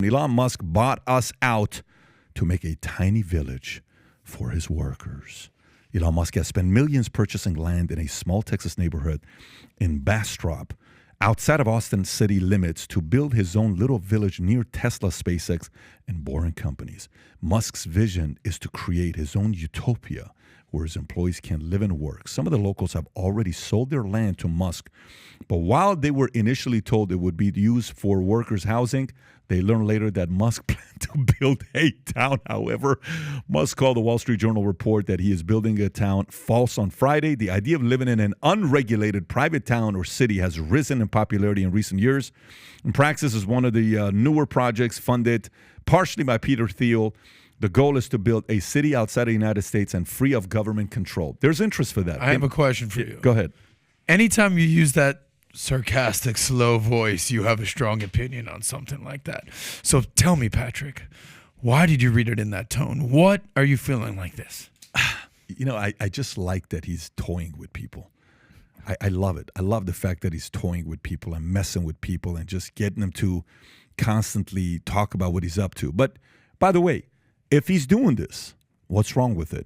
Elon Musk bought us out to make a tiny village for his workers. Elon Musk has spent millions purchasing land in a small Texas neighborhood in Bastrop, outside of Austin city limits, to build his own little village near Tesla, SpaceX, and Boring companies. Musk's vision is to create his own utopia where his employees can live and work. Some of the locals have already sold their land to Musk, but while they were initially told it would be used for workers' housing, they learned later that Musk planned to build a town. However, Musk called the Wall Street Journal report that he is building a town false on Friday. The idea of living in an unregulated private town or city has risen in popularity in recent years. In practice, is one of the newer projects funded partially by Peter Thiel. The goal is to build a city outside of the United States and free of government control. There's interest for that. I have a question for you. Go ahead. Anytime you use that sarcastic, slow voice, you have a strong opinion on something like that. So tell me, Patrick, why did you read it in that tone? What are you feeling like this? You know, I just like that he's toying with people. I love it. I love the fact that he's toying with people and messing with people and just getting them to constantly talk about what he's up to. But by the way, if he's doing this, what's wrong with it?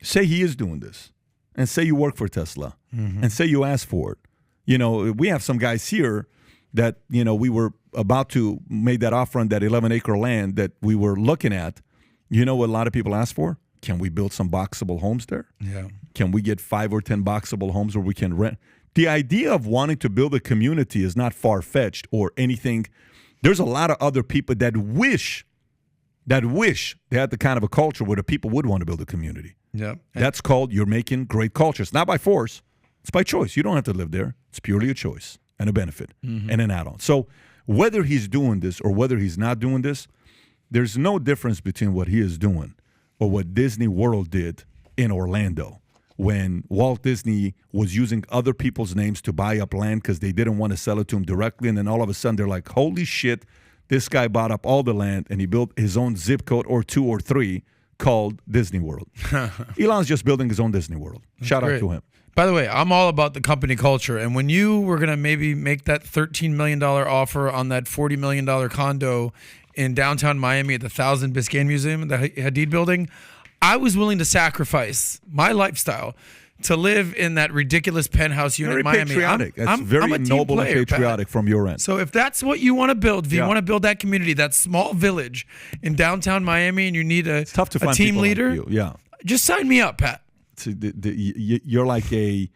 Say he is doing this, and say you work for Tesla, and say you ask for it. You know, we have some guys here that, you know, we were about to make that offer on that 11-acre land that we were looking at. You know what a lot of people ask for? Can we build some boxable homes there? Yeah. Can we get 5 or 10 boxable homes where we can rent? The idea of wanting to build a community is not far-fetched or anything. There's a lot of other people that wish they had the kind of a culture where the people would want to build a community. Yeah. That's called you're making great cultures. Not by force. It's by choice. You don't have to live there. It's purely a choice and a benefit and an add-on. So whether he's doing this or whether he's not doing this, there's no difference between what he is doing or what Disney World did in Orlando when Walt Disney was using other people's names to buy up land because they didn't want to sell it to him directly. And then all of a sudden they're like, holy shit, this guy bought up all the land and he built his own zip code or 2 or 3 called Disney World. Elon's just building his own Disney World. Shout out to him. By the way, I'm all about the company culture. And when you were going to maybe make that $13 million offer on that $40 million condo in downtown Miami at the Thousand Biscayne Museum, the Hadid building, I was willing to sacrifice my lifestyle to live in that ridiculous penthouse unit in Miami. Patriotic. It's very noble and patriotic from your end. So if that's what you want to build, if you want to build that community, that small village in downtown Miami, and you need a team leader, just sign me up, Pat. You're like a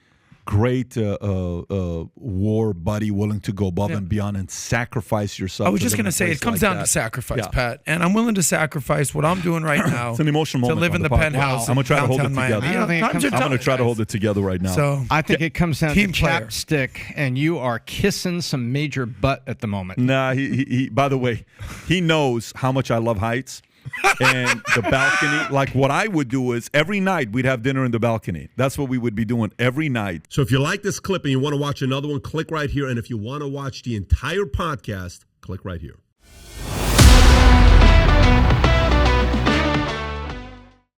great war buddy willing to go above and beyond and sacrifice yourself. I was just going to say, it comes down to sacrifice, Pat. And I'm willing to sacrifice what I'm doing right now. It's an emotional moment to live in the penthouse. I'm going to try to hold it together. I'm going to try to hold it together right now. So I think it comes down to chapstick, and you are kissing some major butt at the moment. Nah, he by the way, he knows how much I love heights. And the balcony, like what I would do is every night we'd have dinner in the balcony. That's what we would be doing every night. So if you like this clip and you want to watch another one, click right here. And if you want to watch the entire podcast, click right here.